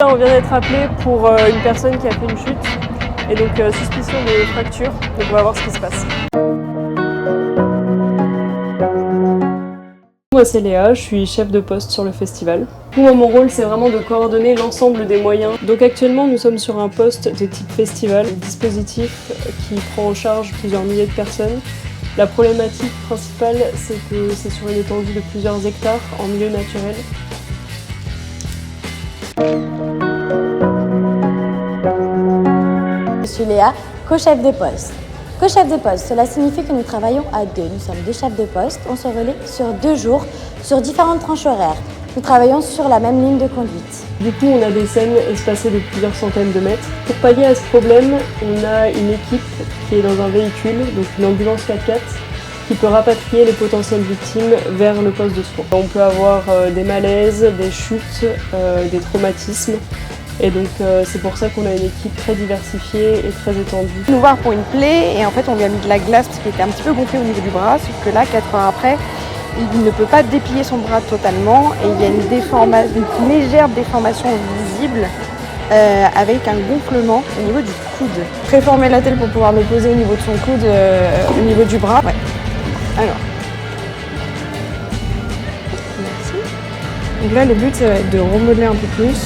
On vient d'être appelé pour une personne qui a fait une chute et donc suspicion de fracture, donc on va voir ce qui se passe. Moi c'est Léa, je suis chef de poste sur le festival. Moi mon rôle c'est vraiment de coordonner l'ensemble des moyens. Donc actuellement nous sommes sur un poste de type festival, un dispositif qui prend en charge plusieurs milliers de personnes. La problématique principale c'est que c'est sur une étendue de plusieurs hectares en milieu naturel. Je suis Léa, co-chef de poste. Co-chef de poste, cela signifie que nous travaillons à deux. Nous sommes deux chefs de poste, on se relaie sur 2 jours, sur différentes tranches horaires. Nous travaillons sur la même ligne de conduite. Du coup, on a des scènes espacées de plusieurs centaines de mètres. Pour pallier à ce problème, on a une équipe qui est dans un véhicule, donc une ambulance 4x4, qui peut rapatrier les potentielles victimes vers le poste de secours. On peut avoir des malaises, des chutes, des traumatismes. Et donc c'est pour ça qu'on a une équipe très diversifiée et très étendue. Nous voir pour une plaie et en fait on lui a mis de la glace parce qu'il était un petit peu gonflé au niveau du bras, sauf que là 4 heures après il ne peut pas déplier son bras totalement et il y a une légère déformation visible avec un gonflement au niveau du coude. Préformer la telle pour pouvoir le poser au niveau de son coude, au niveau du bras. Ouais. Alors. Merci. Donc là le but ça va être de remodeler un peu plus,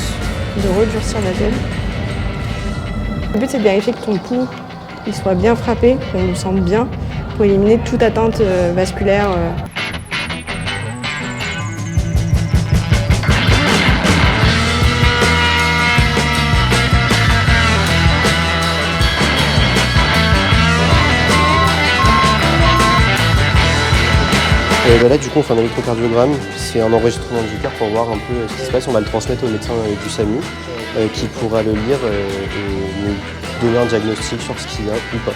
de redurcir la tête. Le but c'est de vérifier que ton pouls il soit bien frappé, qu'on le sente bien, pour éliminer toute atteinte vasculaire. Là du coup on fait un électrocardiogramme, c'est un enregistrement du cœur pour voir un peu ce qui se passe. On va le transmettre au médecin du SAMU qui pourra le lire et nous donner un diagnostic sur ce qu'il y a ou pas.